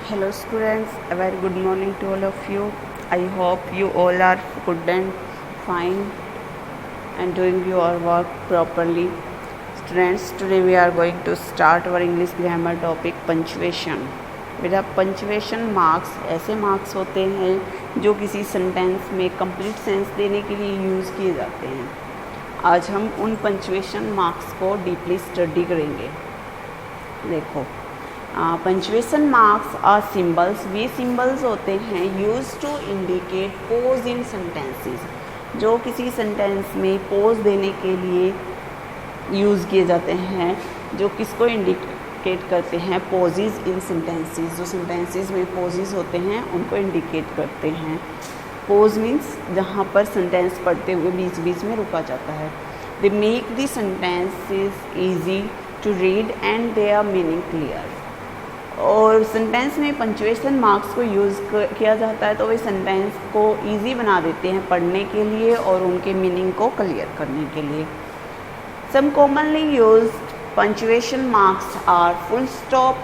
Hello students, a very good morning to all of you. I hope you all are good and fine and doing your work properly. Students, today we are going to start our English grammar topic punctuation. बेटा punctuation marks ऐसे marks होते हैं जो किसी sentence में complete sense देने के लिए यूज़ किए जाते हैं. आज हम उन पंचुएशन मार्क्स को डीपली स्टडी करेंगे. देखो, पंचुएशन मार्क्स आर सिंबल्स. वे सिंबल्स होते हैं use to indicate pause in sentences, जो किसी सेंटेंस में पोज देने के लिए यूज़ किए जाते हैं, जो किसको इंडिकेट करते हैं, पोजेस इन सेंटेंसेस. जो सेंटेंसेस में पोजेस होते हैं उनको इंडिकेट करते हैं. पोज मीन्स जहाँ पर सेंटेंस पढ़ते हुए बीच बीच में रुका जाता है. They make the sentences easy to read and their meaning clear. और सेंटेंस में पंचुएशन मार्क्स को यूज़ किया जाता है तो वे सेंटेंस को इजी बना देते हैं पढ़ने के लिए और उनके मीनिंग को क्लियर करने के लिए. Some commonly used punctuation marks are full stop,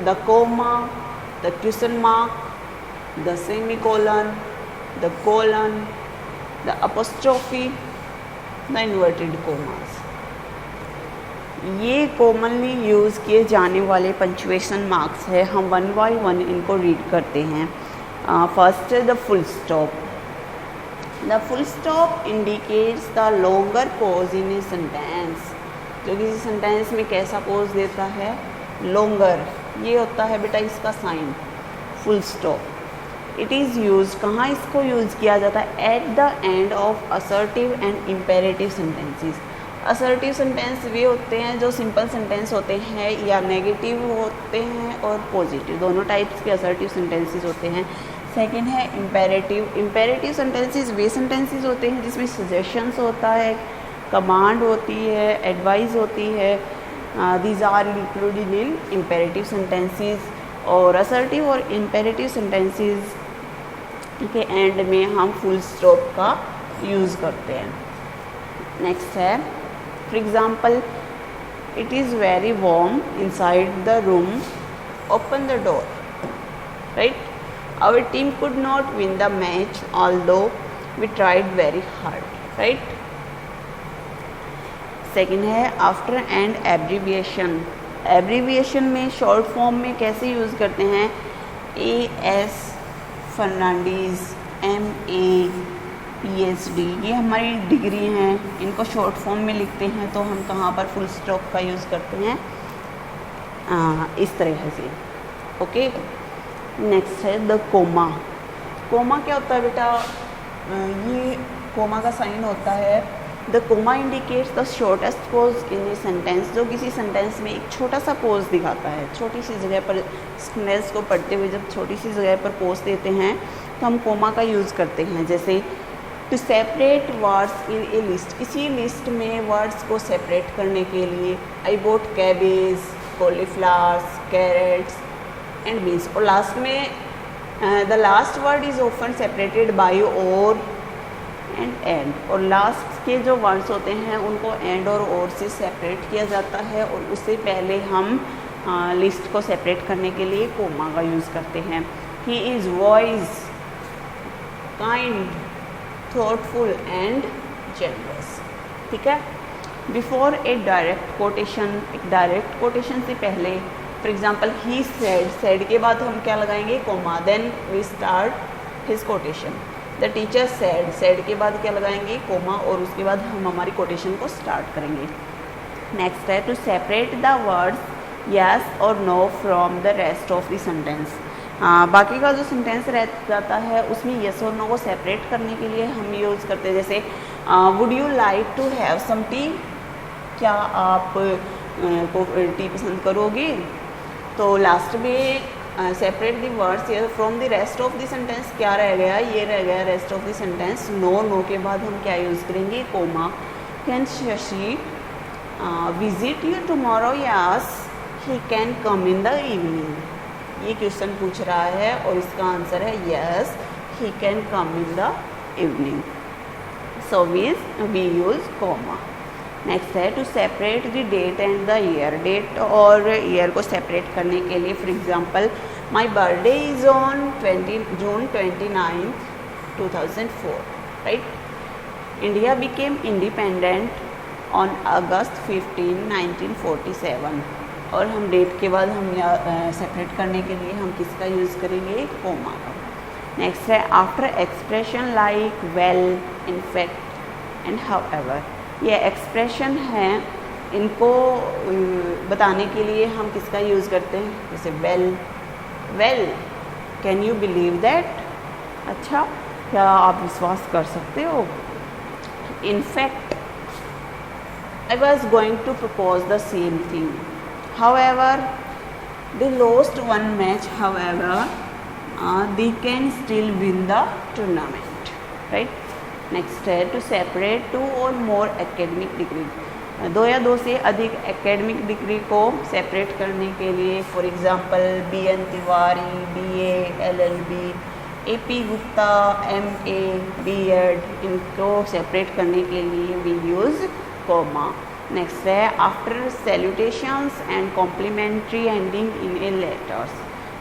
the comma, the question mark, the semicolon, the colon, the apostrophe, the inverted commas. ये कॉमनली यूज़ किए जाने वाले पंचुएशन मार्क्स है. हम वन बाय वन इनको रीड करते हैं. फर्स्ट है the full stop. The full stop indicates the longer pause in a sentence. जो किसी सेंटेंस में कैसा पॉज देता है, लॉन्गर. ये होता है बेटा इसका sign, full stop. It is use, कहाँ इसको यूज़ किया जाता है, at the end of assertive and imperative sentences. Assertive sentence वे होते हैं जो सिंपल सेंटेंस होते हैं या नेगेटिव होते हैं और पॉजिटिव, दोनों टाइप्स के असर्टिव सेंटेंसेस होते हैं. सेकंड है इम्पेरेटिव. इम्पेरेटिव सेंटेंसेस वे सेंटेंसेस होते हैं जिसमें सजेशंस होता है, कमांड होती है, एडवाइस होती है. These are included in imperative sentences. और असर्टिव और इम्पेरेटिव सेंटेंसेस के एंड में हम फुल स्टॉप का यूज़ करते हैं. नेक्स्ट है, for example, it is very warm inside the room, open the door. Right? Our team could not win the match although we tried very hard. Right? Second है after and abbreviation. Abbreviation में short form में कैसे use करते हैं, AS Fernandez, MA PhD, ये हमारी degree हैं, इनको शॉर्ट फॉर्म में लिखते हैं तो हम कहाँ पर फुल स्टॉप का यूज़ करते हैं, इस तरह से. ओके. नेक्स्ट है द कोमा. कोमा क्या होता है बेटा, ये कोमा का साइन होता है. The comma indicates the shortest pause in a sentence. जो किसी सेंटेंस में एक छोटा सा पोज दिखाता है, छोटी सी जगह पर सेंटेंस को पढ़ते हुए जब छोटी सी जगह पर पोज देते हैं तो हम कोमा का यूज़ करते हैं. जैसे to separate words in a list. किसी लिस्ट में वर्ड्स को सेपरेट करने के लिए, I bought cabbage, cauliflowers, carrots and beans. और लास्ट में the last word is often separated by और एंड. और लास्ट के जो वर्ड्स होते हैं उनको एंड और से सेपरेट किया जाता है और उससे पहले हम लिस्ट को सेपरेट करने के लिए कोमा का यूज़ करते हैं. He is wise, kind, thoughtful and generous. ठीक है. बिफोर ए डायरेक्ट कोटेशन, एक डायरेक्ट कोटेशन से पहले, for example he said, said के बाद हम क्या लगाएंगे, comma. Then we start his quotation. The teacher said, said के बाद क्या लगाएंगे, कोमा, और उसके बाद हम हमारी कोटेशन को स्टार्ट करेंगे. नेक्स्ट है to separate the words yes और no from the rest of the sentence. बाकी का जो सेंटेंस रह जाता है उसमें यस और नो को सेपरेट करने के लिए हम यूज़ करते हैं. जैसे would you like to have some tea, क्या आप को टी पसंद करोगे. तो लास्ट में separate the words from the rest of the sentence. क्या रह गया, ये रह गया rest of the sentence. No, no के बाद हम क्या यूज़ करेंगे, comma. Can Shashi visit you tomorrow, yes he can come in the evening. ये क्वेश्चन पूछ रहा है और इसका आंसर है yes he can come in the evening. So we use comma. Next है to separate the date and the year, date और year को सेपरेट करने के लिए, for example my birthday is on June 29, 2004, right. India became independent on August 15, 1947, और हम date के बाद हम सेपरेट करने के लिए हम किसका यूज़ करेंगे, कोमा का। नेक्स्ट है after expression like well, in fact and however, ये एक्सप्रेशन है, इनको बताने के लिए हम किसका यूज़ करते हैं, जैसे well, well can you believe that, अच्छा क्या आप विश्वास कर सकते हो। In fact I was going to propose the same thing, however they lost one match, however they can still win the tournament, right. Next है टू सेपरेट 2 और मोर academic degree, 2 या 2 से अधिक एकेडमिक डिग्री को सेपरेट करने के लिए, for example BN Tiwari BA LLB, AP Gupta MA B.Ed, इनको सेपरेट करने के लिए वी यूज़ कोमा। नेक्स्ट है after salutations and complimentary ending in a letters,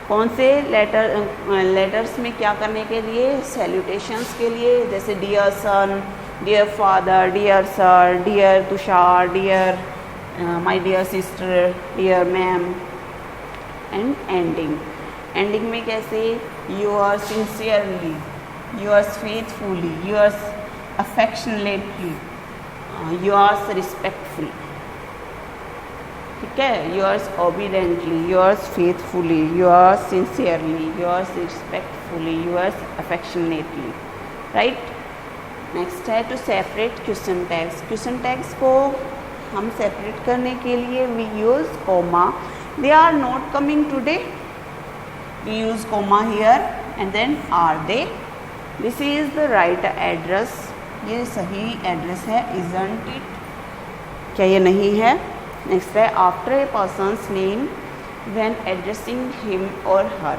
कौन से लेटर्स में क्या करने के लिए, सैल्यूटेशंस के लिए, जैसे dear son, dear father, dear sir, dear Tushar, dear my dear sister, dear ma'am, and ending, ending में कैसे, yours sincerely, yours faithfully, yours affectionately, yours respectfully, ठीक है, yours obediently, yours faithfully, yours sincerely, yours respectfully, yours affectionately, right। Next है to separate question tags, question tags को हम separate करने के लिए we use comma, they are not coming today, we use comma here and then are they, this is the right address, ये सही address है, isn't it, क्या ये नहीं है। नेक्स्ट है after a persons name when addressing him और हर,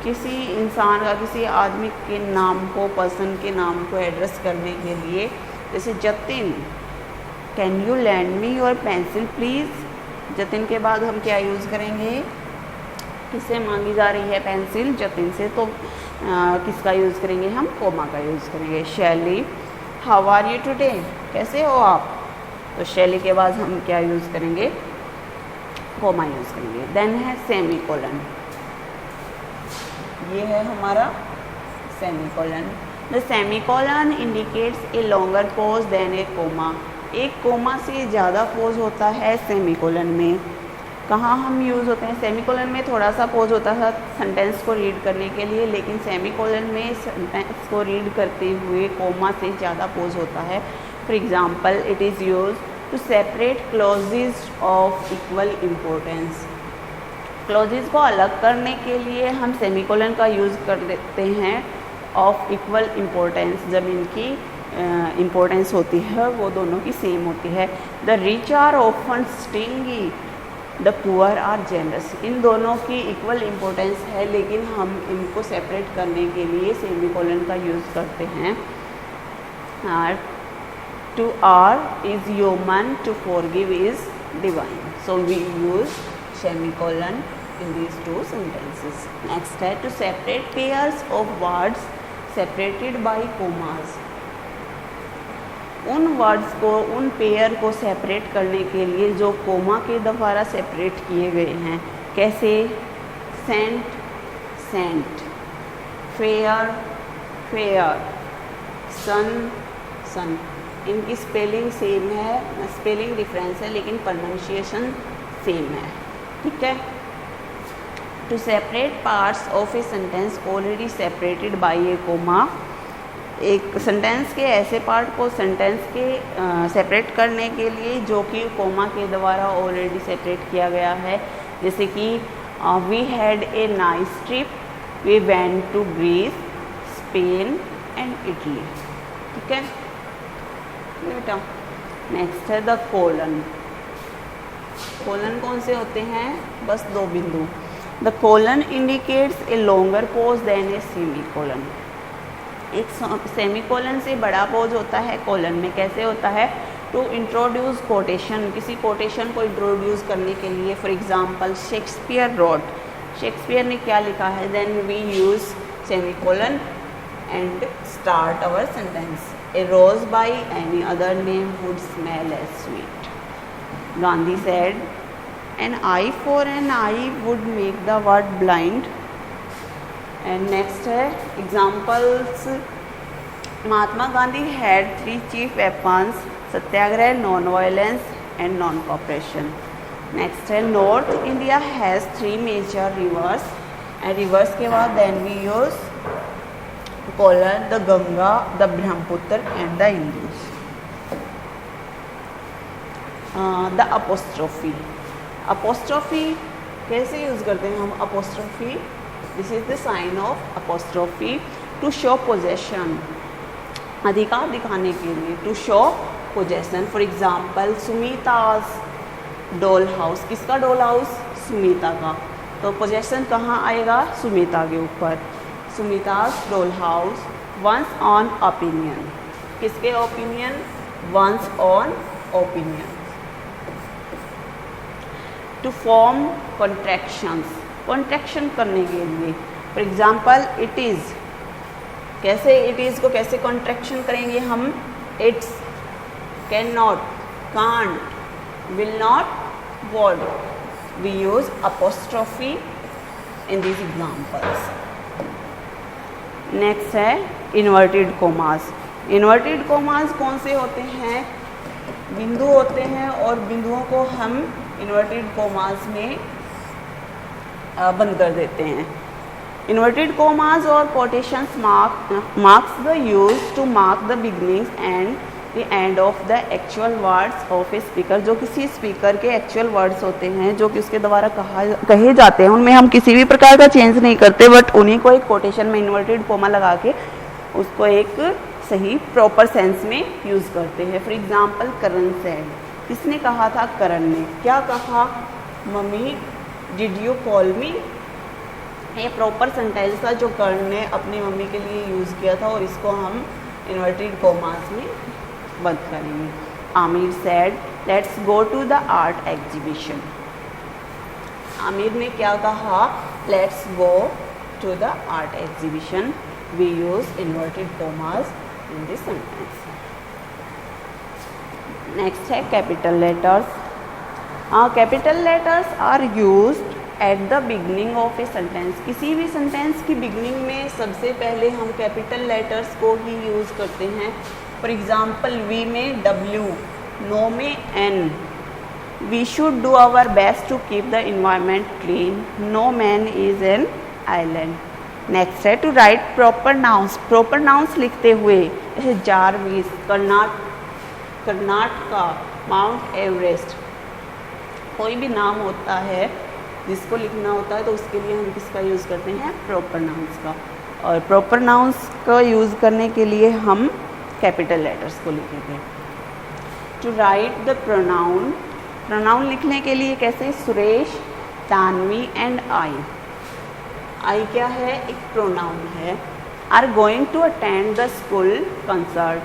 किसी इंसान का, किसी आदमी के नाम को, पर्सन के नाम को एड्रेस करने के लिए, जैसे Jatin, can you land me your pencil please, Jatin के बाद हम क्या यूज़ करेंगे, किससे मांगी जा रही है पेंसिल, जतिन से, तो किसका यूज़ करेंगे हम, कोमा का यूज़ करेंगे। शैली, हाउ आर यू टुडे, कैसे हो आप, तो शैली के बाद हम क्या यूज़ करेंगे, कोमा यूज़ करेंगे। देन है सेमी कोलन, ये है हमारा semicolon. The semicolon indicates a longer pause than a comma, एक कोमा से ज़्यादा पोज होता है सेमी कोलन में। कहाँ हम यूज़ होते हैं, सेमी कोलन में थोड़ा सा पोज होता है सेंटेंस को रीड करने के लिए, लेकिन सेमी कोलन में सेंटेंस को रीड करते हुए कोमा से ज़्यादा पोज होता है। For example it is use to separate clauses of equal importance, clauses को अलग करने के लिए हम सेमीकोलन का यूज़ कर देते हैं ऑफ इक्वल इम्पोर्टेंस, जब इनकी इम्पोर्टेंस होती है वो दोनों की सेम होती है। The rich are often stingy, the poor are generous, इन दोनों की इक्वल इम्पोर्टेंस है, लेकिन हम इनको सेपरेट करने के लिए सेमीकोलन का यूज़ करते हैं। To err is human, to forgive is divine, so we use semicolon in these two sentences. Next है to separate pairs of words separated by commas, उन वर्ड्स को, उन पेयर को सेपरेट करने के लिए जो कोमा के द्वारा सेपरेट किए गए हैं। कैसे, sent cent, fair fare, son sun, इनकी स्पेलिंग सेम है, स्पेलिंग डिफरेंस है लेकिन प्रोनाउंसिएशन सेम है, ठीक है। To separate parts of a sentence already separated by a comma, एक सेंटेंस के ऐसे पार्ट को सेंटेंस के सेपरेट करने के लिए जो कि कोमा के द्वारा ऑलरेडी सेपरेट किया गया है। जैसे कि we had a nice trip, we went to Greece, Spain and Italy, ठीक है बेटा। नेक्स्ट है द कोलन, कोलन कौन से होते हैं, बस 2 बिंदु। The colon indicates a longer pause than a semicolon, एक सेमी कोलन से बड़ा पोज होता है कोलन में। कैसे होता है, टू इंट्रोड्यूस कोटेशन, किसी कोटेशन को इंट्रोड्यूस करने के लिए, for example Shakespeare wrote, Shakespeare ने क्या लिखा है, then we use semicolon and start our sentence. A rose by any other name would smell as sweet. Gandhi said an eye for an eye would make the word blind. And next है examples, Mahatma Gandhi had 3 chief weapons, satyagraha, non violence and non cooperation. Next है north India has 3 major rivers, and rivers के बाद then we use colon, the Ganga, the Brahmaputra and the Indus. The apostrophe, apostrophe कैसे use करते हैं हम apostrophe, this is the sign of apostrophe to show possession, अधिकार दिखाने के लिए, to show possession. For example Sumita's doll house, किसका डोल हाउस, सुमिता का, तो पोजेशन कहाँ आएगा, सुमिता के ऊपर। Sumita's doll house one's own opinion, किसके opinion, one's own opinion. To form contractions, contraction करने के लिए, फॉर एग्जाम्पल इट इज़, कैसे इट इज़ को कैसे कॉन्ट्रैक्शन करेंगे हम, it's, can not, can't, will not, won't. We use apostrophe in this examples. Next है इन्वर्टेड कोमास। इन्वर्टेड कोमास कौन से होते हैं, बिंदु होते हैं और बिंदुओं को हम इन्वर्टेड कोमास में बंद कर देते हैं। इन्वर्टेड कोमास और quotations marks the use to mark the beginnings and the end of the actual words of a speaker, जो किसी स्पीकर के एक्चुअल वर्ड्स होते हैं जो कि उसके द्वारा कहे जाते हैं, उनमें हम किसी भी प्रकार का चेंज नहीं करते, बट उन्हीं को एक कोटेशन में इन्वर्टेड कोमा लगा के उसको एक सही प्रॉपर सेंस में यूज़ करते हैं। फॉर एग्जाम्पल करण सेड, किसने कहा था, करण ने, क्या कहा, मम्मी डिड यू कॉल मी, ये प्रॉपर सेंटेंस था जो कर्ण ने अपनी मम्मी के लिए यूज़ किया था और इसको हम इन्वर्टेड कोमास में बंद करेंगे। Aamir said let's go to the art exhibition, Aamir ने क्या कहा, let's go to the art exhibition. We use inverted commas in this sentence. Next है capital letters. Capital letters are used at the beginning of a sentence, किसी भी sentence की beginning में सबसे पहले हम कैपिटल लेटर्स को ही यूज़ करते हैं। फॉर एग्जाम्पल वी में W, नो में N। We should do our best to keep the environment clean, no man is an island. Next है to write proper nouns, proper nouns लिखते हुए, जैसे Jarvis, Karnataka, mount Everest, कोई भी नाम होता है जिसको लिखना होता है तो उसके लिए हम किसका यूज़ करते हैं, प्रॉपर नाउंस का। और प्रॉपर नाउंस का यूज़ करने के लिए हम कैपिटल लेटर्स को लिखेंगे। To write the pronoun, pronoun लिखने के लिए कैसे, Suresh, Tanvi and I. I क्या है, एक प्रोनाउन है। Are going to attend the school concert,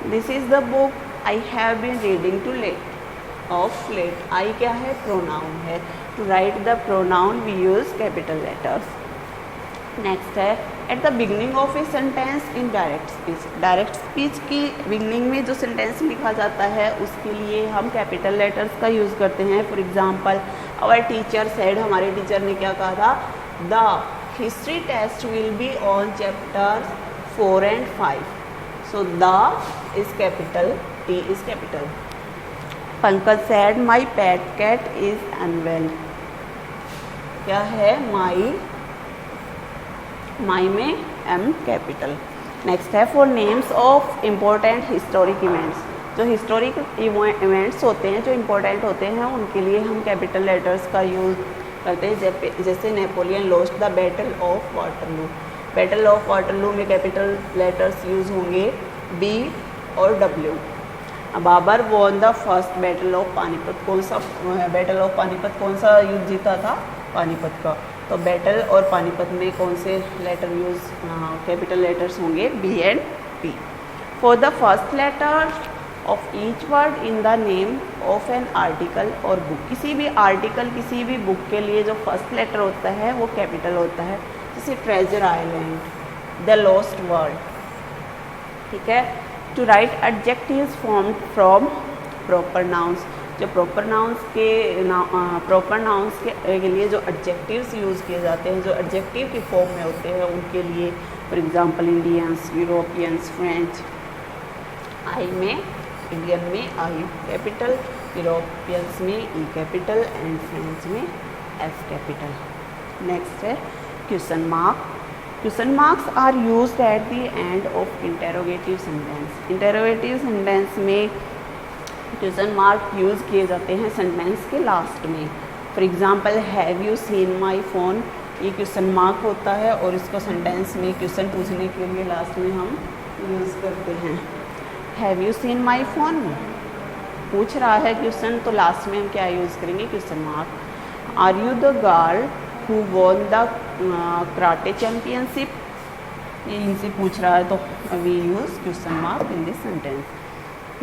this is the book I have been reading too late of late. I क्या है, प्रोनाउन है। To write the pronoun we use capital letters. Next है at the beginning of a sentence in direct speech, direct speech की beginning में जो sentence लिखा जाता है उसके लिए हम कैपिटल लेटर्स का यूज़ करते हैं। For example our teacher said, हमारे टीचर ने क्या कहा था, the history test will be on chapters 4 and 5, so the is capital, T is capital. Pankaj said my pet cat is unwell, क्या है, माई में एम कैपिटल। नेक्स्ट है for names of important historic events, जो historic events होते हैं जो important होते हैं उनके लिए हम कैपिटल लेटर्स का यूज़ करते हैं। जैसे Napoleon lost the battle of Waterloo, battle of Waterloo में कैपिटल लेटर्स यूज़ होंगे बी और W. Babur won the first battle of Panipat, कौन सा बैटल ऑफ पानीपत, कौन सा युद्ध जीता था, पानीपत का। तो बैटल और पानीपत में कौन से लेटर कैपिटल लेटर्स होंगे, B and P. For the first letter of each word in the name of an article और बुक। किसी भी आर्टिकल, किसी भी बुक के लिए जो फर्स्ट लेटर होता है वो कैपिटल होता है, जैसे treasure island, the lost world, ठीक है। To write adjectives formed from proper nouns, जो प्रॉपर नाउन्स के लिए जो एडजेक्टिव्स यूज़ किए जाते हैं, जो एडजेक्टिव की फॉर्म में होते हैं उनके लिए, for example Indians, Europeans, French, I में, इंडियन में आई कैपिटल, यूरोपियंस में ई कैपिटल एंड फ्रेंच में एफ कैपिटल। नेक्स्ट है question mark. Question marks are used at the end of interrogative sentence. Interrogative sentence में question mark use किए जाते हैं sentence के लास्ट में। For example have you seen my phone, ये question mark होता है और इसको सेंटेंस में क्वेश्चन पूछने के लिए लास्ट में हम यूज़ करते हैं। Have you seen my phone, पूछ रहा है क्वेश्चन, तो लास्ट में हम क्या यूज़ करेंगे, question mark. Are you the girl who won the karate championship, ये इनसे पूछ रहा है तो we use question mark in this sentence.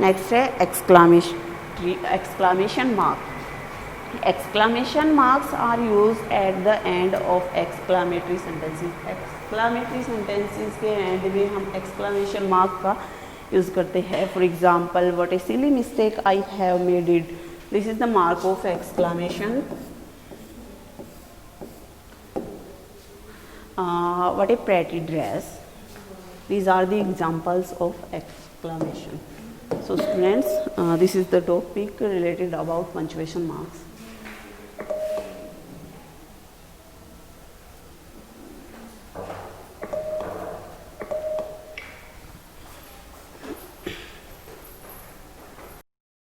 Next है exclamation mark. Exclamation marks are used at the end of exclamatory sentences. Exclamatory sentences के end में हम एक्सक्लामेशन मार्क का यूज़ करते हैं। For example what a silly mistake I have made it, this is the mark of exclamation. What A pretty dress, these are the examples of exclamation. So students, this is the topic related about punctuation marks.